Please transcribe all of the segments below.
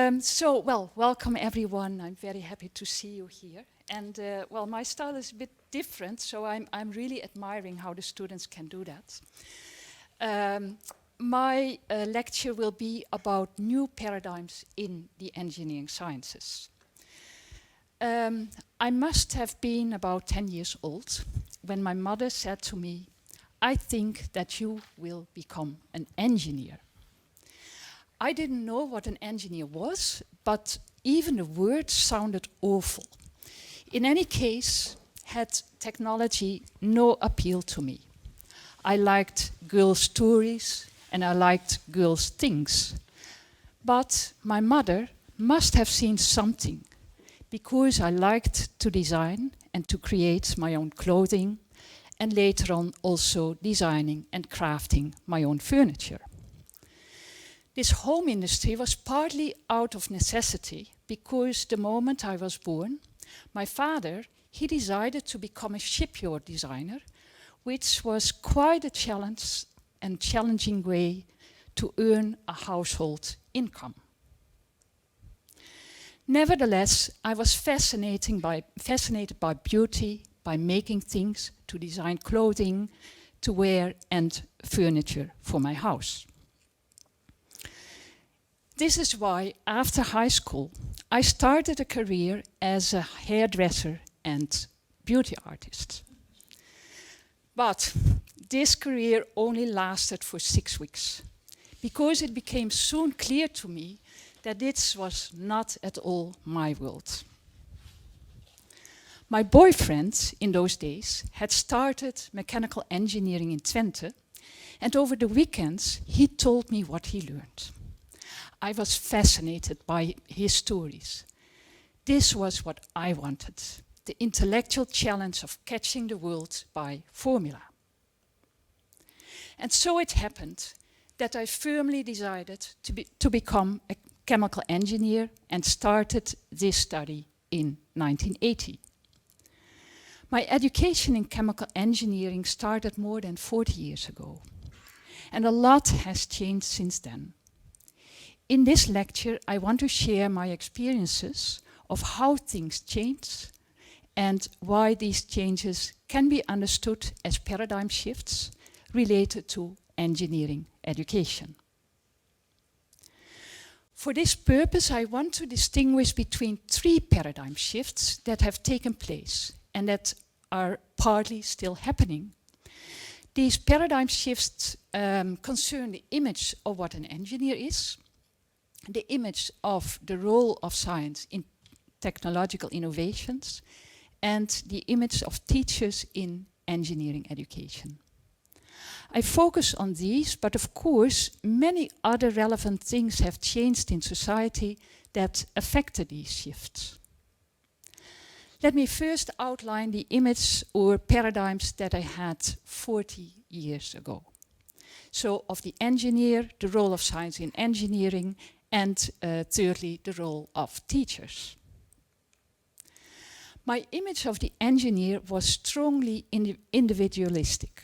Welcome everyone. I'm very happy to see you here. And my style is a bit different, so I'm really admiring how the students can do that. My lecture will be about new paradigms in the engineering sciences. I must have been about 10 years old when my mother said to me, "I think that you will become an engineer." I didn't know what an engineer was, but even the word sounded awful. In any case, had technology no appeal to me. I liked girls' stories and I liked girls' things. But my mother must have seen something, because I liked to design and to create my own clothing, and later on also designing and crafting my own furniture. This home industry was partly out of necessity, because the moment I was born, my father, he decided to become a shipyard designer, which was quite a challenge and challenging way to earn a household income. Nevertheless, I was fascinated by beauty, by making things, to design clothing, to wear and furniture for my house. This is why, after high school, I started a career as a hairdresser and beauty artist. But this career only lasted for 6 weeks, because it became soon clear to me that this was not at all my world. My boyfriend in those days had started mechanical engineering in Twente, and over the weekends he told me what he learned. I was fascinated by his stories. This was what I wanted, the intellectual challenge of catching the world by formula. And so it happened that I firmly decided to become a chemical engineer and started this study in 1980. My education in chemical engineering started more than 40 years ago, and a lot has changed since then. In this lecture, I want to share my experiences of how things change and why these changes can be understood as paradigm shifts related to engineering education. For this purpose, I want to distinguish between 3 paradigm shifts that have taken place and that are partly still happening. These paradigm shifts concern the image of what an engineer is, the image of the role of science in technological innovations, and the image of teachers in engineering education. I focus on these, but of course many other relevant things have changed in society that affected these shifts. Let me first outline the image or paradigms that I had 40 years ago. So of the engineer, the role of science in engineering, and thirdly, the role of teachers. My image of the engineer was strongly individualistic,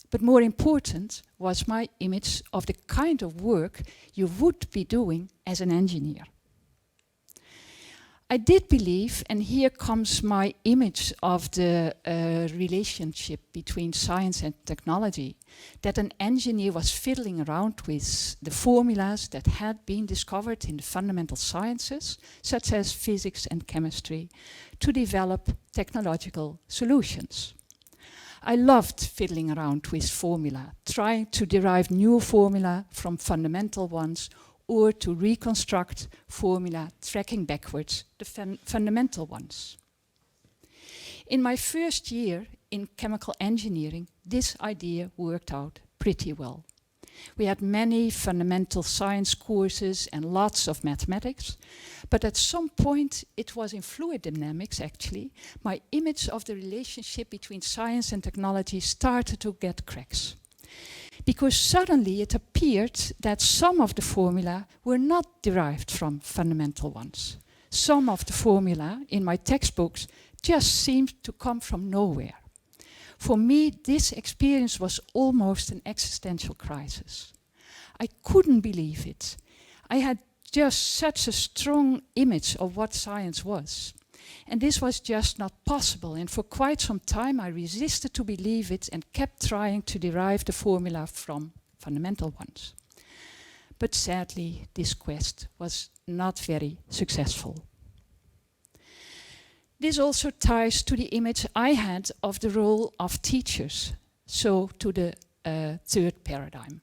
but more important was my image of the kind of work you would be doing as an engineer. I did believe, and here comes my image of the relationship between science and technology, that an engineer was fiddling around with the formulas that had been discovered in the fundamental sciences, such as physics and chemistry, to develop technological solutions. I loved fiddling around with formula, trying to derive new formula from fundamental ones, or to reconstruct formula tracking backwards the fundamental ones. In my first year in chemical engineering, this idea worked out pretty well. We had many fundamental science courses and lots of mathematics, but at some point, it was in fluid dynamics actually, my image of the relationship between science and technology started to get cracks. Because suddenly it appeared that some of the formula were not derived from fundamental ones. Some of the formula in my textbooks just seemed to come from nowhere. For me, this experience was almost an existential crisis. I couldn't believe it. I had just such a strong image of what science was. And this was just not possible, and for quite some time I resisted to believe it and kept trying to derive the formula from fundamental ones. But sadly, this quest was not very successful. This also ties to the image I had of the role of teachers, so to the third paradigm.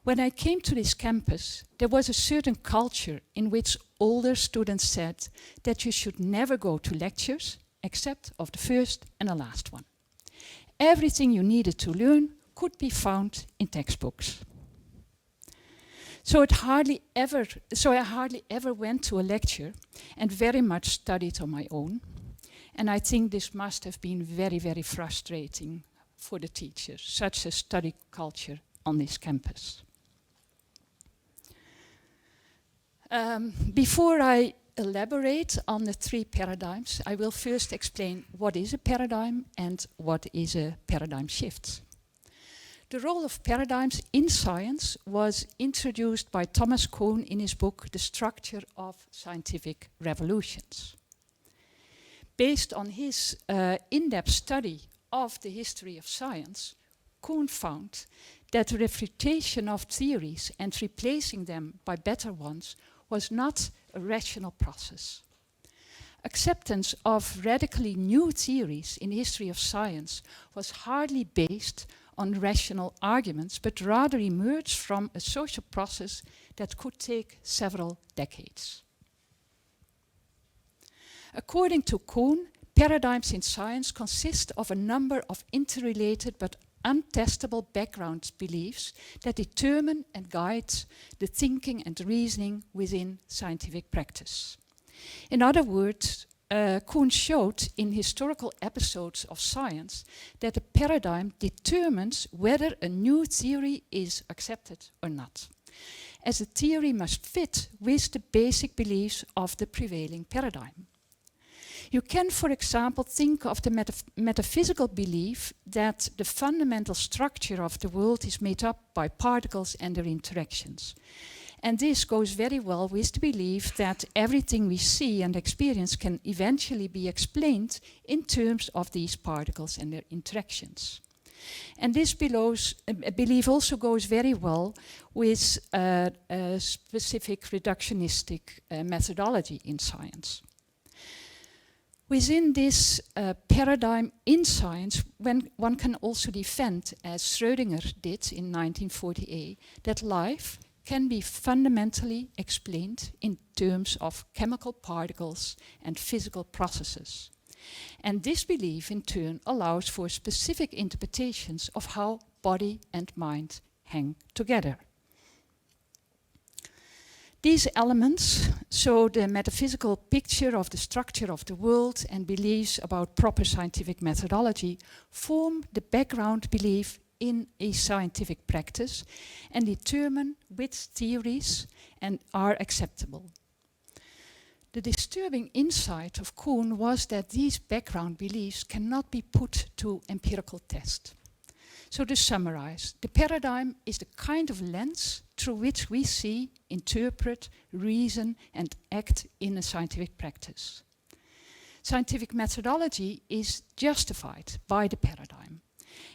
When I came to this campus, there was a certain culture in which older students said that you should never go to lectures except of the first and the last one. Everything you needed to learn could be found in textbooks. So I hardly ever went to a lecture and very much studied on my own. And I think this must have been very, very frustrating for the teachers, such a study culture on this campus. Before I elaborate on the three paradigms, I will first explain what is a paradigm and what is a paradigm shift. The role of paradigms in science was introduced by Thomas Kuhn in his book, The Structure of Scientific Revolutions. Based on his in-depth study of the history of science, Kuhn found that the refutation of theories and replacing them by better ones was not a rational process. Acceptance of radically new theories in the history of science was hardly based on rational arguments, but rather emerged from a social process that could take several decades. According to Kuhn, paradigms in science consist of a number of interrelated but untestable background beliefs that determine and guide the thinking and reasoning within scientific practice. In other words, Kuhn showed in historical episodes of science that a paradigm determines whether a new theory is accepted or not, as a theory must fit with the basic beliefs of the prevailing paradigm. You can, for example, think of the metaphysical belief that the fundamental structure of the world is made up by particles and their interactions. And this goes very well with the belief that everything we see and experience can eventually be explained in terms of these particles and their interactions. And this belief also goes very well with a specific reductionistic methodology in science. Within this paradigm in science, one can also defend, as Schrödinger did in 1948, that life can be fundamentally explained in terms of chemical particles and physical processes. And this belief, in turn, allows for specific interpretations of how body and mind hang together. These elements, so the metaphysical picture of the structure of the world and beliefs about proper scientific methodology, form the background belief in a scientific practice and determine which theories are acceptable. The disturbing insight of Kuhn was that these background beliefs cannot be put to empirical test. So to summarize, the paradigm is the kind of lens through which we see, interpret, reason, and act in a scientific practice. Scientific methodology is justified by the paradigm.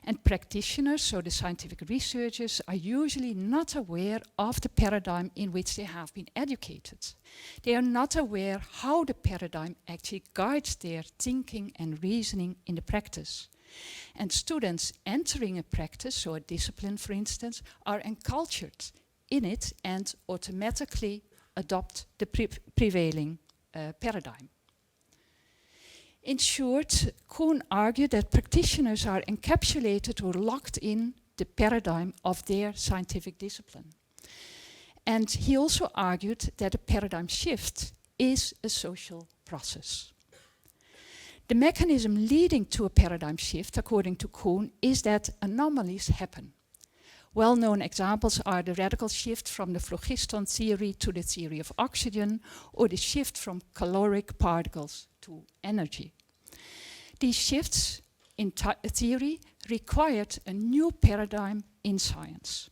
And practitioners, so the scientific researchers, are usually not aware of the paradigm in which they have been educated. They are not aware how the paradigm actually guides their thinking and reasoning in the practice. And students entering a practice, so a discipline for instance, are encultured in it and automatically adopt the prevailing paradigm. In short, Kuhn argued that practitioners are encapsulated or locked in the paradigm of their scientific discipline. And he also argued that a paradigm shift is a social process. The mechanism leading to a paradigm shift, according to Kuhn, is that anomalies happen. Well-known examples are the radical shift from the phlogiston theory to the theory of oxygen, or the shift from caloric particles to energy. These shifts in theory required a new paradigm in science.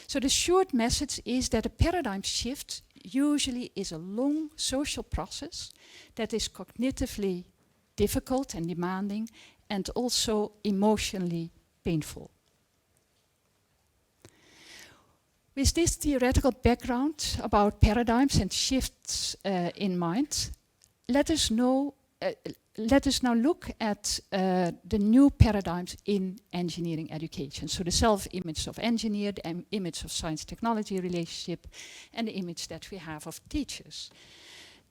So the short message is that a paradigm shift usually is a long social process that is cognitively difficult and demanding and also emotionally painful. With this theoretical background about paradigms and shifts in mind, let us now look at the new paradigms in engineering education. So the self-image of engineer, the image of science-technology relationship, and the image that we have of teachers.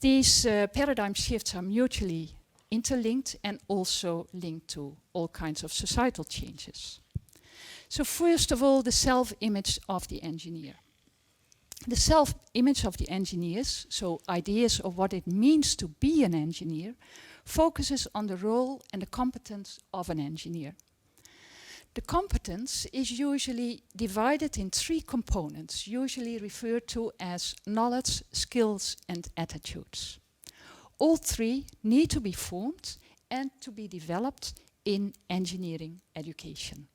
These paradigm shifts are mutually interlinked and also linked to all kinds of societal changes. So first of all, the self-image of the engineer. The self-image of the engineers, so ideas of what it means to be an engineer, focuses on the role and the competence of an engineer. The competence is usually divided in three components, usually referred to as knowledge, skills, and attitudes. All three need to be formed and to be developed in engineering education.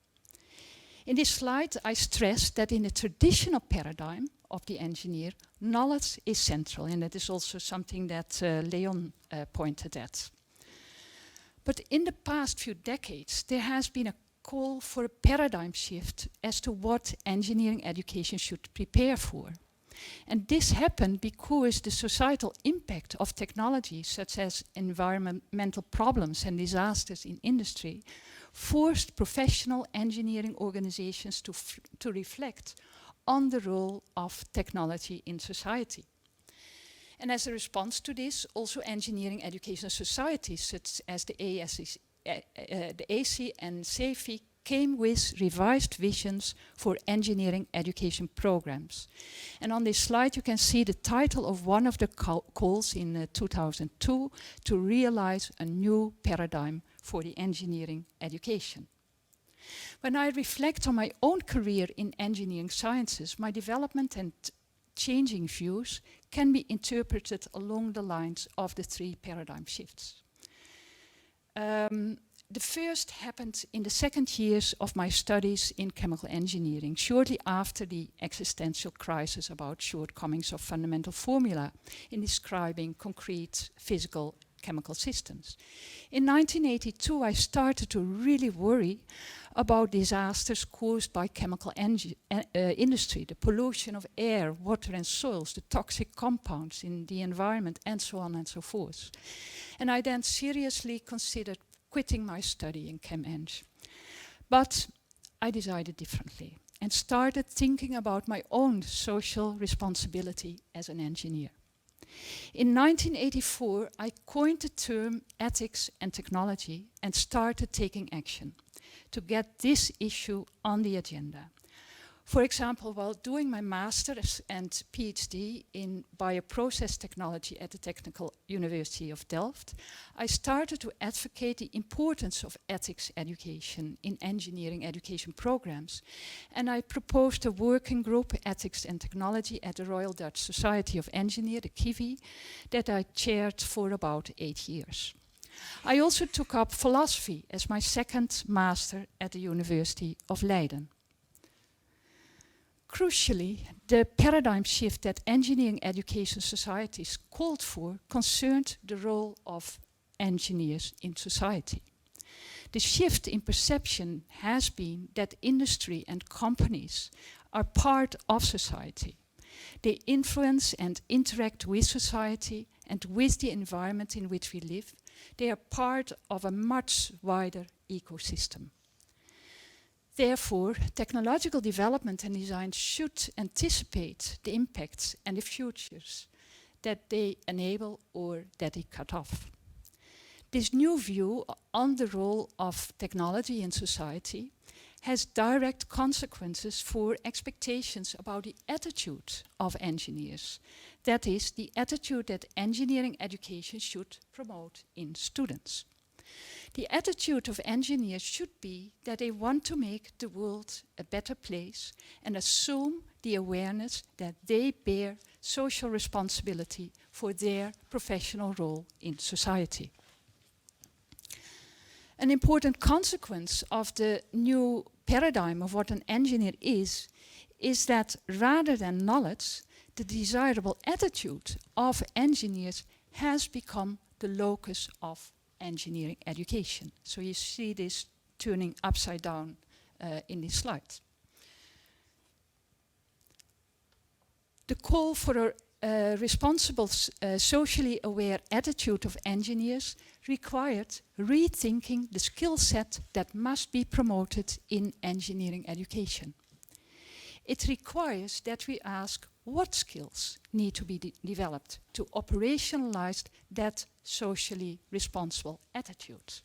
In this slide, I stress that in the traditional paradigm of the engineer, knowledge is central, and that is also something that Leon pointed at. But in the past few decades, there has been a call for a paradigm shift as to what engineering education should prepare for. And this happened because the societal impact of technology, such as environmental problems and disasters in industry, forced professional engineering organizations to reflect on the role of technology in society. And as a response to this, also engineering education societies such as the AC and CEFI came with revised visions for engineering education programs. And on this slide you can see the title of one of the calls in 2002 to realize a new paradigm for the engineering education. When I reflect on my own career in engineering sciences, my development and changing views can be interpreted along the lines of the three paradigm shifts. The first happened in the second years of my studies in chemical engineering, shortly after the existential crisis about shortcomings of fundamental formula in describing concrete physical chemical systems. In 1982, I started to really worry about disasters caused by chemical industry, the pollution of air, water and soils, the toxic compounds in the environment, and so on and so forth. And I then seriously considered quitting my study in Chem-Eng. But I decided differently and started thinking about my own social responsibility as an engineer. In 1984, I coined the term ethics and technology and started taking action to get this issue on the agenda. For example, while doing my master's and PhD in bioprocess technology at the Technical University of Delft, I started to advocate the importance of ethics education in engineering education programs. And I proposed a working group, Ethics and Technology, at the Royal Dutch Society of Engineers, the KIVI, that I chaired for about 8 years. I also took up philosophy as my second master at the University of Leiden. Crucially, the paradigm shift that engineering education societies called for concerned the role of engineers in society. The shift in perception has been that industry and companies are part of society. They influence and interact with society and with the environment in which we live. They are part of a much wider ecosystem. Therefore, technological development and design should anticipate the impacts and the futures that they enable or that they cut off. This new view on the role of technology in society has direct consequences for expectations about the attitude of engineers. That is, the attitude that engineering education should promote in students. The attitude of engineers should be that they want to make the world a better place and assume the awareness that they bear social responsibility for their professional role in society. An important consequence of the new paradigm of what an engineer is is that rather than knowledge, the desirable attitude of engineers has become the locus of engineering education. So you see this turning upside down in this slide. The call for a responsible, socially aware attitude of engineers required rethinking the skill set that must be promoted in engineering education. It requires that we ask what skills need to be developed to operationalize that socially responsible attitude.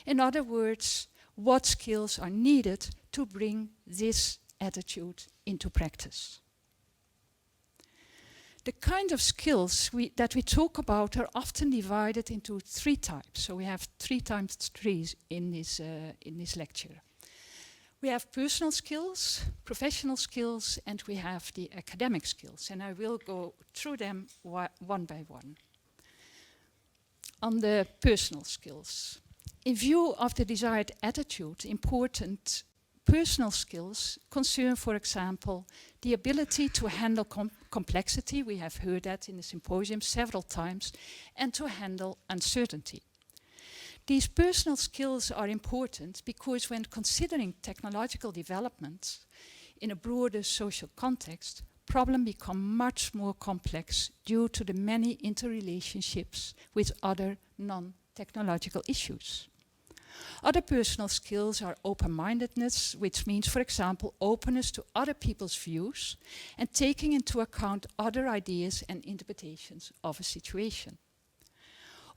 In other words, what skills are needed to bring this attitude into practice. The kind of skills that we talk about are often divided into 3 types. So we have 3 times 3 in this lecture. We have personal skills, professional skills, and we have the academic skills. And I will go through them one by one. On the personal skills. In view of the desired attitude, important personal skills concern, for example, the ability to handle complexity, we have heard that in the symposium several times, and to handle uncertainty. These personal skills are important because when considering technological developments in a broader social context, problems become much more complex due to the many interrelationships with other non-technological issues. Other personal skills are open-mindedness, which means, for example, openness to other people's views and taking into account other ideas and interpretations of a situation.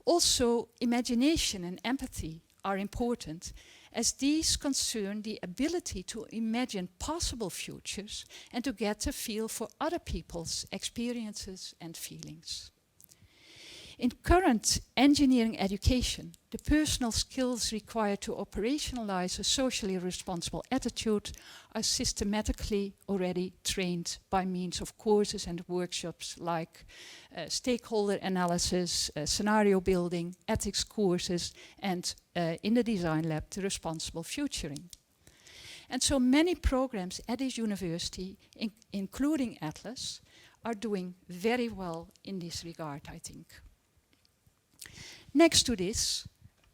Also, imagination and empathy are important, as these concern the ability to imagine possible futures and to get a feel for other people's experiences and feelings. In current engineering education, the personal skills required to operationalize a socially responsible attitude are systematically already trained by means of courses and workshops like stakeholder analysis, scenario building, ethics courses, and in the design lab, the responsible futuring. And so many programs at this university, including Atlas, are doing very well in this regard, I think. Next to this,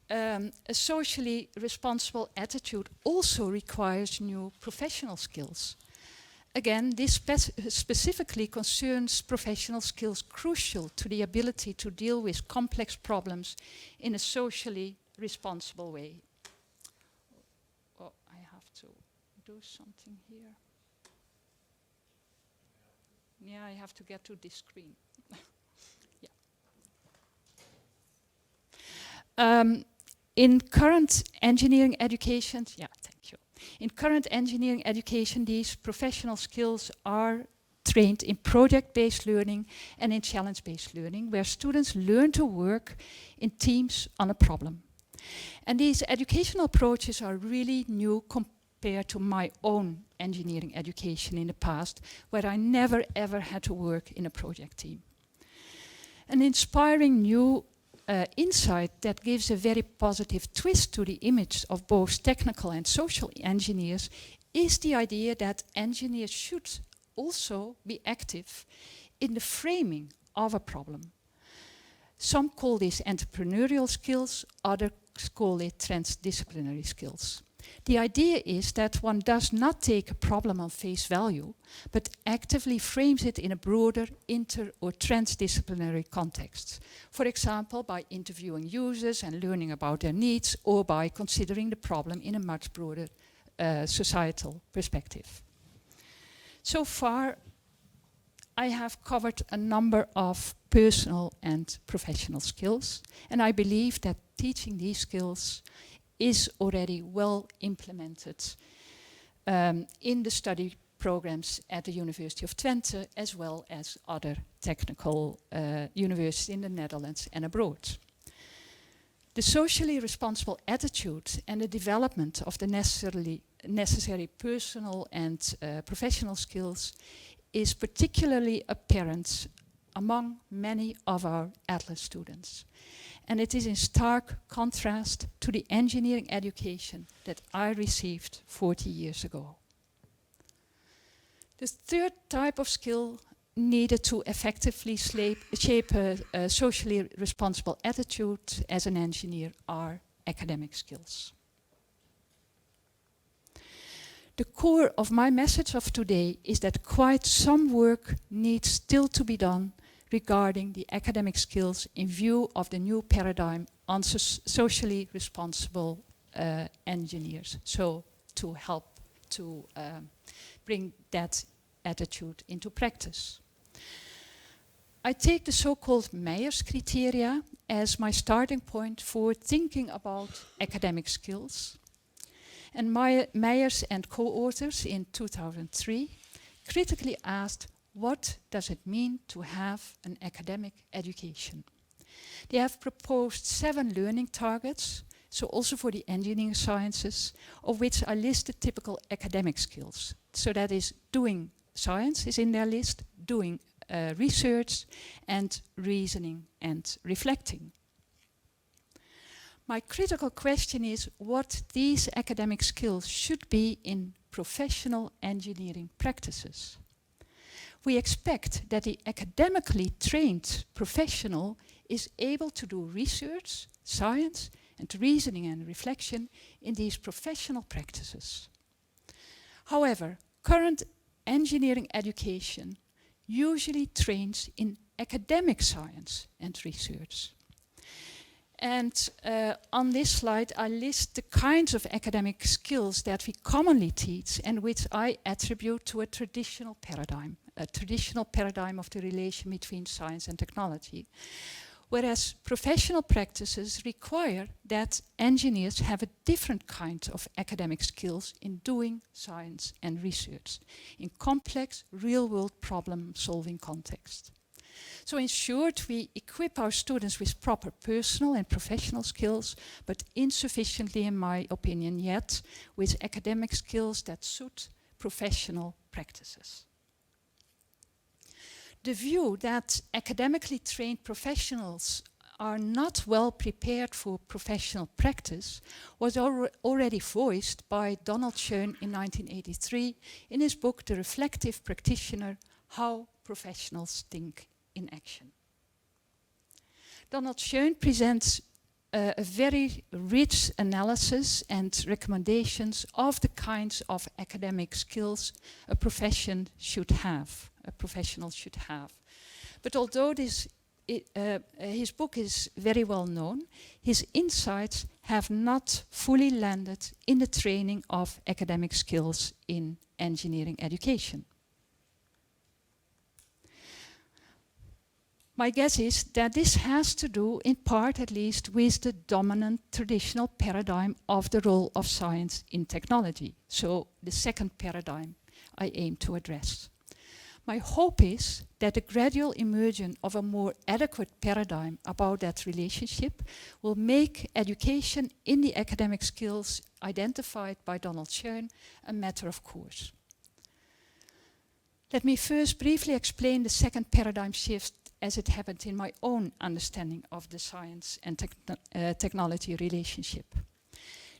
a socially responsible attitude also requires new professional skills. Again, this specifically concerns professional skills crucial to the ability to deal with complex problems in a socially responsible way. Oh, I have to do something here. Yeah, I have to get to this screen. In current engineering education, in current engineering education, these professional skills are trained in project-based learning and in challenge-based learning, where students learn to work in teams on a problem. And these educational approaches are really new compared to my own engineering education in the past, where I never ever had to work in a project team. An inspiring new insight that gives a very positive twist to the image of both technical and social engineers is the idea that engineers should also be active in the framing of a problem. Some call this entrepreneurial skills, others call it transdisciplinary skills. The idea is that one does not take a problem on face value, but actively frames it in a broader inter- or transdisciplinary context. For example, by interviewing users and learning about their needs, or by considering the problem in a much broader societal perspective. So far, I have covered a number of personal and professional skills, and I believe that teaching these skills is already well implemented in the study programs at the University of Twente, as well as other technical universities in the Netherlands and abroad. The socially responsible attitude and the development of the necessary personal and professional skills is particularly apparent among many of our Atlas students. And it is in stark contrast to the engineering education that I received 40 years ago. The third type of skill needed to effectively shape a socially responsible attitude as an engineer are academic skills. The core of my message of today is that quite some work needs still to be done regarding the academic skills in view of the new paradigm on socially responsible engineers. So to help to bring that attitude into practice. I take the so-called Myers criteria as my starting point for thinking about academic skills. And Myers and co-authors in 2003 critically asked, what does it mean to have an academic education? They have proposed 7 learning targets, so also for the engineering sciences, of which I list the typical academic skills. So that is doing science is in their list, doing research, and reasoning and reflecting. My critical question is what these academic skills should be in professional engineering practices. We expect that the academically trained professional is able to do research, science, and reasoning and reflection in these professional practices. However, current engineering education usually trains in academic science and research. And on this slide, I list the kinds of academic skills that we commonly teach and which I attribute to a traditional paradigm of the relation between science and technology. Whereas professional practices require that engineers have a different kind of academic skills in doing science and research in complex real-world problem-solving context. So in short, we equip our students with proper personal and professional skills, but insufficiently, in my opinion, yet with academic skills that suit professional practices. The view that academically trained professionals are not well prepared for professional practice was already voiced by Donald Schoen in 1983 in his book The Reflective Practitioner, How Professionals Think in Action. Donald Schoen presents a very rich analysis and recommendations of the kinds of academic skills a professional should have. But although his book is very well known, his insights have not fully landed in the training of academic skills in engineering education. My guess is that this has to do, in part at least, with the dominant traditional paradigm of the role of science in technology. So the second paradigm I aim to address. My hope is that the gradual emergence of a more adequate paradigm about that relationship will make education in the academic skills identified by Donald Schoen a matter of course. Let me first briefly explain the second paradigm shift as it happened in my own understanding of the science and technology relationship.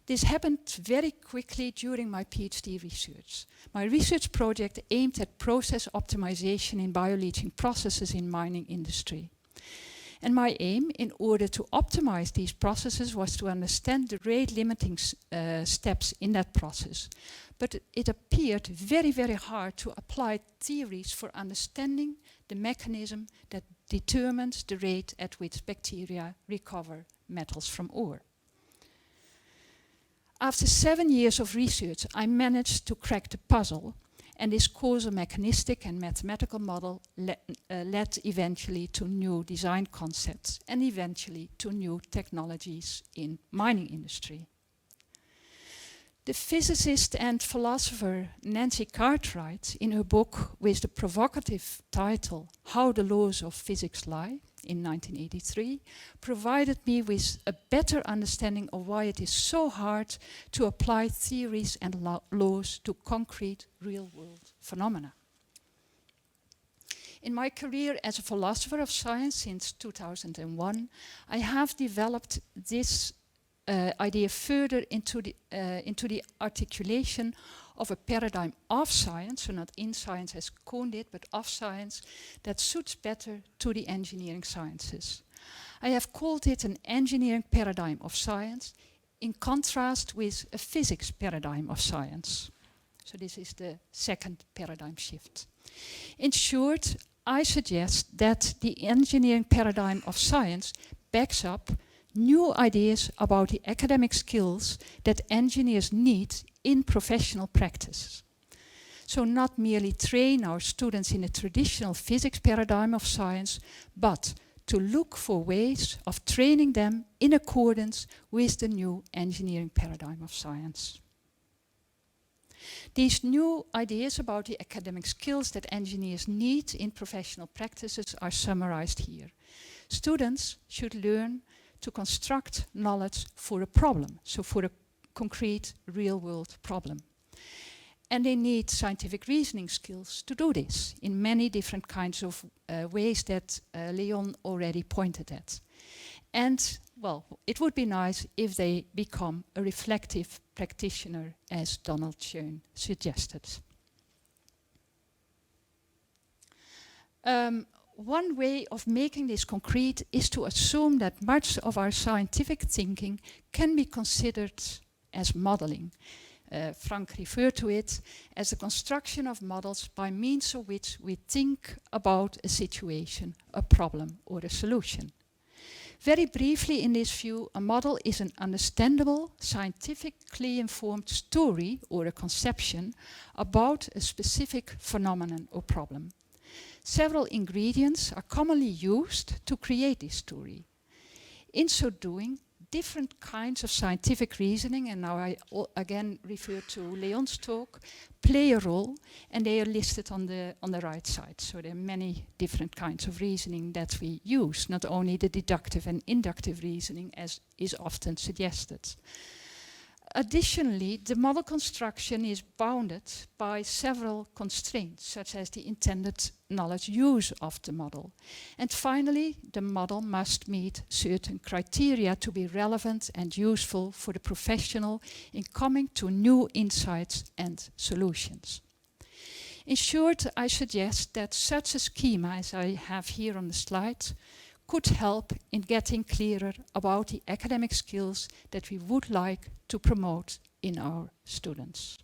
This happened very quickly during my PhD research. My research project aimed at process optimization in bioleaching processes in mining industry. And my aim, in order to optimize these processes, was to understand the rate limiting steps in that process. But it appeared very, very hard to apply theories for understanding the mechanism that determines the rate at which bacteria recover metals from ore. After 7 years of research, I managed to crack the puzzle, and this causal mechanistic and mathematical model led eventually to new design concepts and eventually to new technologies in mining industry. The physicist and philosopher Nancy Cartwright, in her book with the provocative title How the Laws of Physics Lie, in 1983, provided me with a better understanding of why it is so hard to apply theories and laws to concrete real-world phenomena. In my career as a philosopher of science since 2001, I have developed this idea further into the articulation of a paradigm of science, so not in science as Koen did, but of science, that suits better to the engineering sciences. I have called it an engineering paradigm of science in contrast with a physics paradigm of science. So this is the second paradigm shift. In short, I suggest that the engineering paradigm of science backs up new ideas about the academic skills that engineers need in professional practice. So not merely train our students in a traditional physics paradigm of science, but to look for ways of training them in accordance with the new engineering paradigm of science. These new ideas about the academic skills that engineers need in professional practices are summarized here. Students should learn to construct knowledge for a problem, so for a concrete real-world problem. And they need scientific reasoning skills to do this in many different kinds of ways that Leon already pointed at. And, well, it would be nice if they become a reflective practitioner, as Donald Schoen suggested. One way of making this concrete is to assume that much of our scientific thinking can be considered as modeling. Frank referred to it as the construction of models by means of which we think about a situation, a problem, or a solution. Very briefly in this view, a model is an understandable, scientifically informed story or a conception about a specific phenomenon or problem. Several ingredients are commonly used to create this story. In so doing, different kinds of scientific reasoning, and now I again refer to Leon's talk, play a role, and they are listed on the right side. So there are many different kinds of reasoning that we use, not only the deductive and inductive reasoning as is often suggested. Additionally, the model construction is bounded by several constraints, such as the intended knowledge use of the model. And finally, the model must meet certain criteria to be relevant and useful for the professional in coming to new insights and solutions. In short, I suggest that such a schema as I have here on the slide could help in getting clearer about the academic skills that we would like to promote in our students.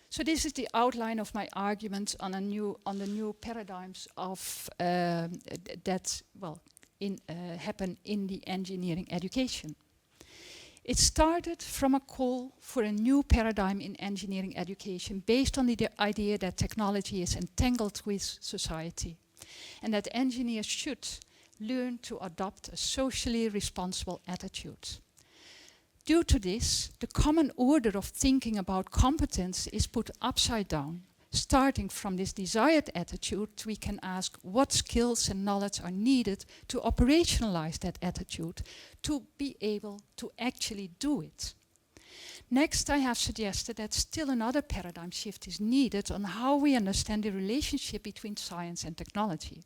So this is the outline of my argument on the new paradigms of that happen in the engineering education. It started from a call for a new paradigm in engineering education based on the idea that technology is entangled with society, and that engineers should learn to adopt a socially responsible attitude. Due to this, the common order of thinking about competence is put upside down. Starting from this desired attitude, we can ask what skills and knowledge are needed to operationalize that attitude, to be able to actually do it. Next, I have suggested that still another paradigm shift is needed on how we understand the relationship between science and technology.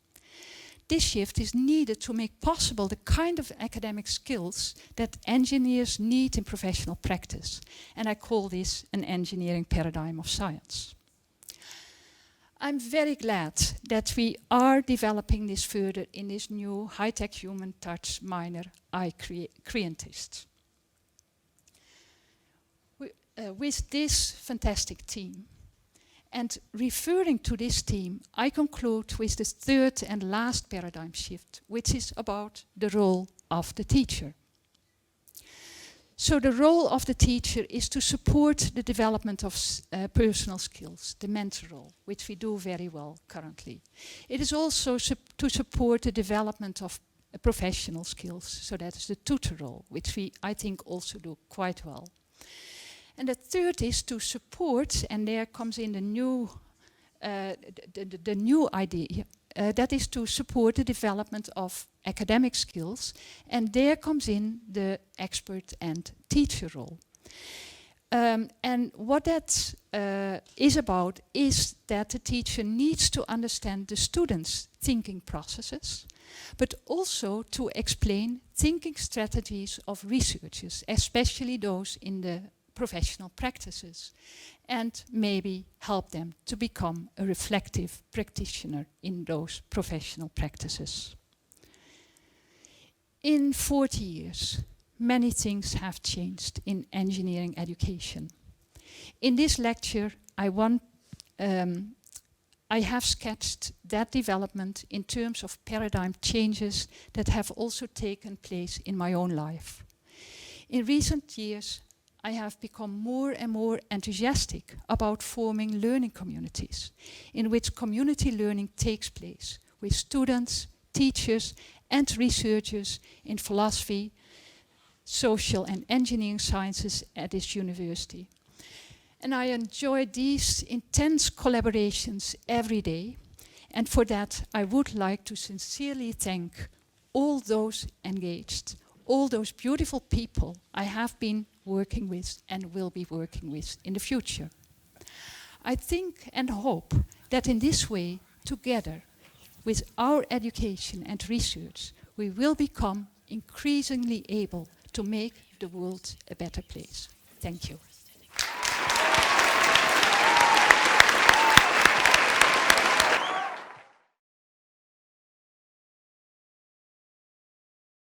This shift is needed to make possible the kind of academic skills that engineers need in professional practice, and I call this an engineering paradigm of science. I'm very glad that we are developing this further in this new high-tech human touch minor I-Creantist. With this fantastic team, and referring to this theme, I conclude with the third and last paradigm shift, which is about the role of the teacher. So the role of the teacher is to support the development of personal skills, the mentor role, which we do very well currently. It is also to support the development of professional skills, so that is the tutor role, which we, I think, also do quite well. And the third is to support, and there comes in the new idea, that is to support the development of academic skills, and there comes in the expert and teacher role. And what that is about is that the teacher needs to understand the students' thinking processes, but also to explain thinking strategies of researchers, especially those in the professional practices, and maybe help them to become a reflective practitioner in those professional practices. In 40 years, many things have changed in engineering education. In this lecture, I have sketched that development in terms of paradigm changes that have also taken place in my own life. In recent years, I have become more and more enthusiastic about forming learning communities in which community learning takes place with students, teachers, and researchers in philosophy, social and engineering sciences at this university. And I enjoy these intense collaborations every day. And for that, I would like to sincerely thank all those engaged, all those beautiful people I have been working with and will be working with in the future. I think and hope that in this way, together with our education and research, we will become increasingly able to make the world a better place. Thank you.